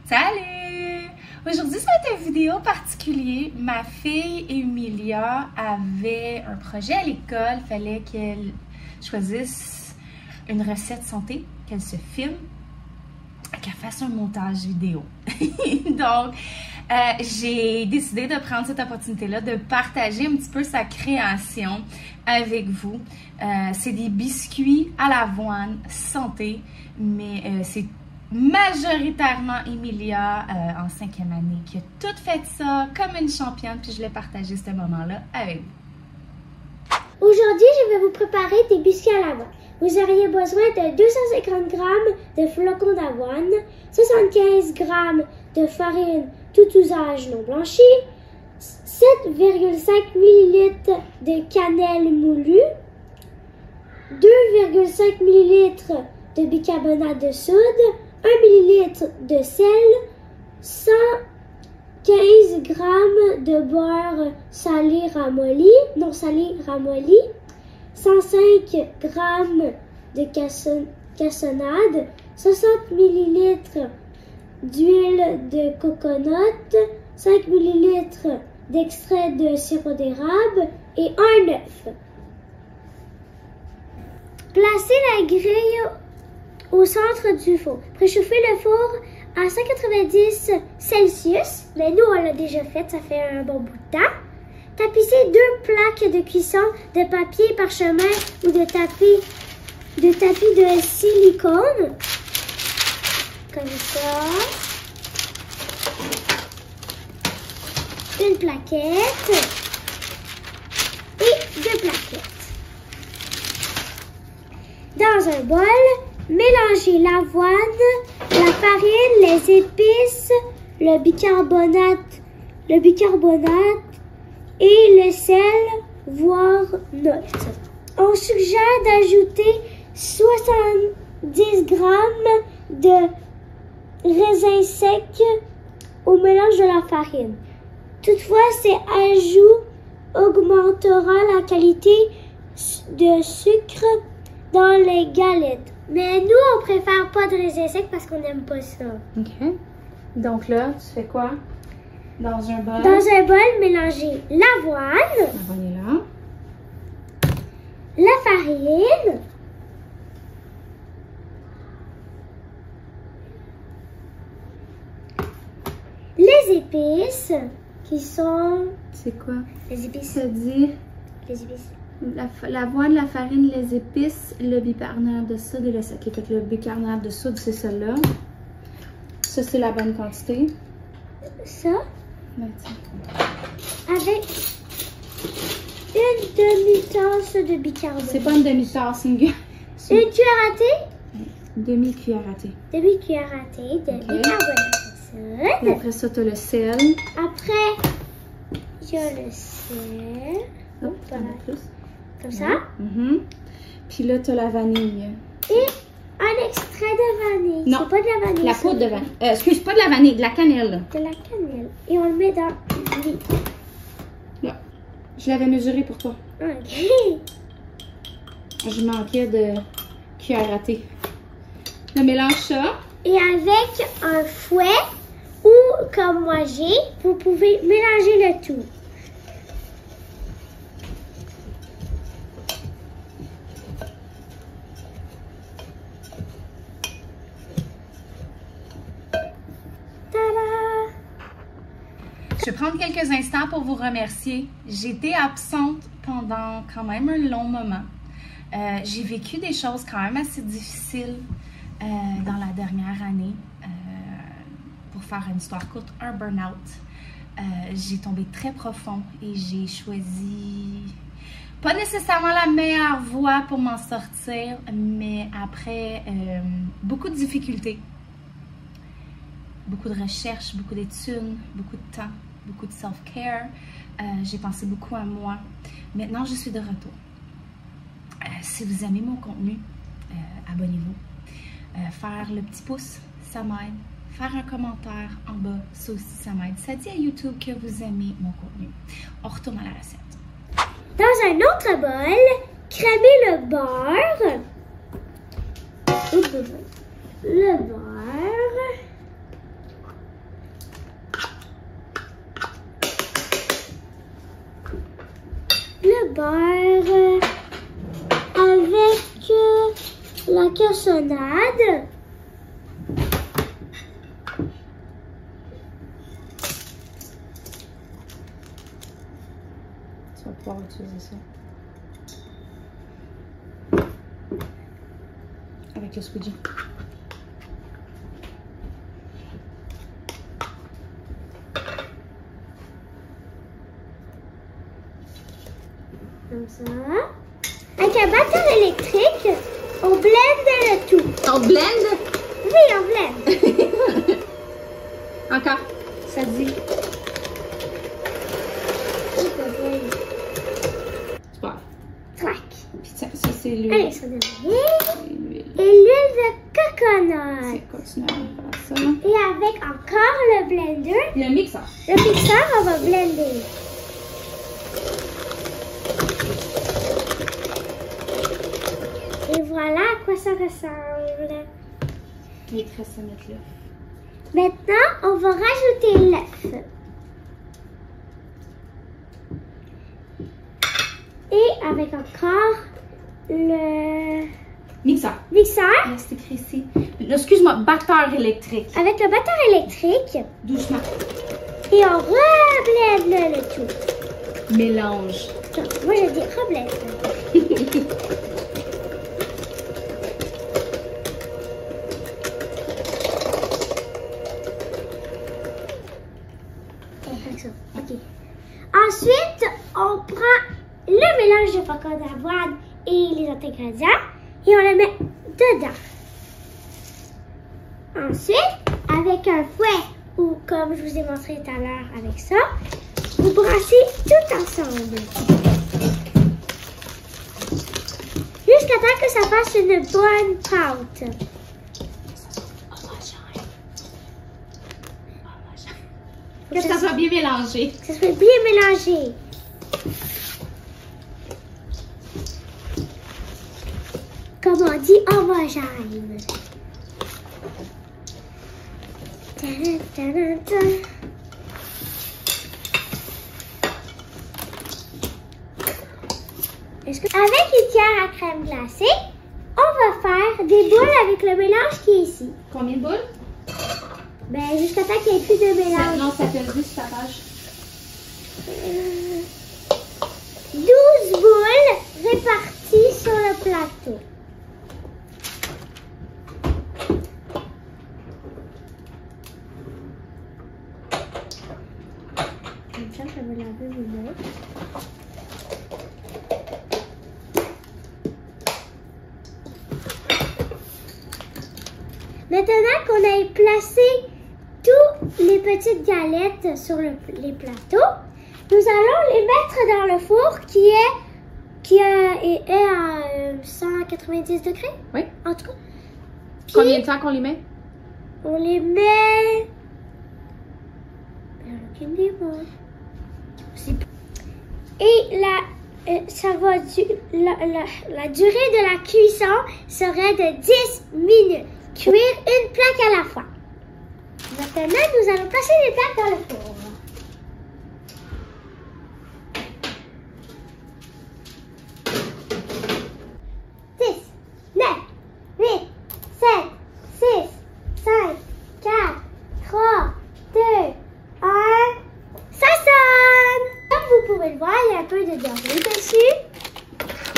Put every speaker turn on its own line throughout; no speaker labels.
Salut! Aujourd'hui, ça va être une vidéo particulière. Ma fille Emilia avait un projet à l'école. Il fallait qu'elle choisisse une recette santé, qu'elle se filme, qu'elle fasse un montage vidéo. Donc, j'ai décidé de prendre cette opportunité-là de partager un petit peu sa création avec vous. C'est des biscuits à l'avoine santé, mais c'est majoritairement Emilia en 5e année qui a tout fait ça comme une championne, puis je voulais partager ce moment-là avec vous.
Aujourd'hui, je vais vous préparer des biscuits à l'avoine. Vous auriez besoin de 250 g de flocons d'avoine, 75 g de farine tout usage non blanchie, 7,5 ml de cannelle moulue, 2,5 ml de bicarbonate de soude, 1 ml de sel, 115 g de beurre salé ramolli, non salé ramolli, 105 g de cassonade, 60 ml d'huile de coconut, 5 ml d'extrait de sirop d'érable et un œuf. Placez la grille au centre du four. Préchauffez le four à 190 Celsius. Mais nous, on l'a déjà fait, ça fait un bon bout de temps. Tapissez 2 plaques de cuisson de papier parchemin ou de tapis de silicone. Comme ça. Une plaquette. Et 2 plaquettes. Dans un bol, mélangez l'avoine, la farine, les épices, le bicarbonate et le sel, voire note. On suggère d'ajouter 70 g de raisins secs au mélange de la farine. Toutefois, cet ajout augmentera la qualité de sucre dans les galettes. Mais nous, on préfère pas de raisins secs parce qu'on n'aime pas ça.
OK. Donc là, tu fais quoi? Dans un bol?
Dans un bol, mélangez l'avoine.
L'avoine est là.
La farine. Les épices qui sont...
C'est quoi?
Les épices.
Ça dit
Les épices.
l'avoine, la farine, les épices, le bicarbonate de soude et le sel. OK, fait que le bicarbonate de soude, c'est celui-là. Ça, c'est la bonne quantité.
Ça,
Ben,
avec une demi-tasse de bicarbonate.
c'est pas une demi-tasse, c'est une
Une cuillère à thé.
demi-cuillère à thé.
Demi-cuillère à thé de bicarbonate de
Et
soude.
après ça, tu as le sel.
Après, il y a le sel.
Hop,
Voilà.
un peu plus.
Comme ça.
Puis là, tu as la vanille.
Et un extrait de vanille.
Non.
C'est pas de la vanille.
La poudre de vanille. Excuse, pas de la vanille, de la cannelle.
De la cannelle. Et on le met dans le lit.
Là. Je l'avais mesuré pour toi.
Ok.
Je manquais de cuillère à thé. Je mélange ça.
Et avec un fouet ou comme moi j'ai, vous pouvez mélanger le tout. Tada!
Je vais prendre quelques instants pour vous remercier. J'étais absente pendant quand même un long moment. J'ai vécu des choses quand même assez difficiles dans la dernière année. Pour faire une histoire courte, un burn-out. J'ai tombé très profond et j'ai choisi pas nécessairement la meilleure voie pour m'en sortir, mais après beaucoup de difficultés, beaucoup de recherches, beaucoup d'études, beaucoup de temps, beaucoup de self-care. J'ai pensé beaucoup à moi. Maintenant, je suis de retour. Si vous aimez mon contenu, abonnez-vous. Faire le petit pouce, ça m'aide. Faire un commentaire en bas, ça aussi, ça m'aide. Ça dit à YouTube que vous aimez mon contenu. On retourne à la recette.
Dans un autre bol, crémez le beurre. Le beurre. beurre avec la cassonade.
Tu vas pouvoir utiliser ça. Avec le squeegee.
Comme ça. Avec un batteur électrique, on blende le tout.
On blende?
Oui, on blende.
Encore. Ça dit. Super.
Clac.
Puis ça c'est l'huile.
Allez, ça donne l'huile.
L'huile.
Et l'huile de coconut.
C'est continuer à faire ça.
Et avec encore le blender,
Le mixeur.
le mixeur, on va blender. Et voilà à quoi ça ressemble.
Il te reste à mettre l'œuf.
Maintenant, on va rajouter l'œuf. Et avec encore le
Mixeur.
mixeur.
Là, c'est écrit ici. Excuse-moi, batteur électrique.
Avec le batteur électrique.
Doucement.
Et on reblende le tout.
Mélange.
Moi, je dis reblende. Ok. Ensuite, on prend le mélange de flocons d'avoine et les autres ingrédients et on le met dedans. Ensuite, avec un fouet ou comme je vous ai montré tout à l'heure avec ça, vous brassez tout ensemble. Jusqu'à temps que ça fasse une bonne pâte.
Que ça soit bien mélangé.
Que ça soit bien mélangé. Comme on dit, homogène. Tadam, tadam, tadam. Avec une cuillère à crème glacée, on va faire des boules avec le mélange qui est ici.
Combien de boules?
Ben, jusqu'à temps qu'il n'y ait plus de mélange.
Non, ça fait 10 sur ta page.
12 boules réparties sur le plateau. Comme ça, je vais laver mes mains. Maintenant qu'on a placé toutes les petites galettes sur les plateaux, nous allons les mettre dans le four qui est à 190 degrés.
Oui.
En tout cas. Puis,
Combien de temps qu'on les met?
on les met... Et la durée de la cuisson serait de 10 minutes. Cuire une plaque à la fois. Maintenant, nous allons placer les plaques dans le four.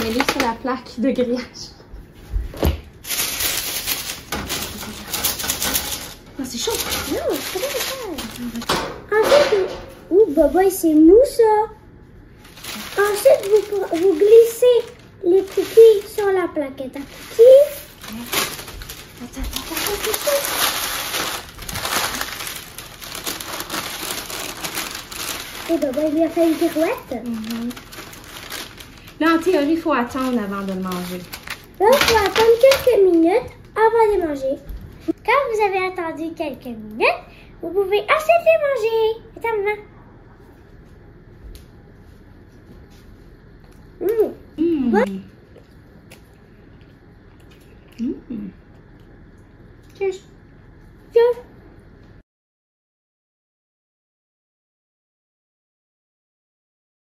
Mets-les sur la plaque de grillage. Oh, c'est chaud.
Non, c'est pas ça. Ensuite, Baba, c'est mou ça. Ensuite, vous glissez les cookies sur la plaquette à cookies. Et Baba, il lui a fait une pirouette.
Là, en théorie, il faut attendre avant de le manger.
Là, il faut attendre quelques minutes avant de manger. Quand vous avez attendu quelques minutes, vous pouvez ensuite les manger. Attends, maman. Bon.
Cheers.
Cheers.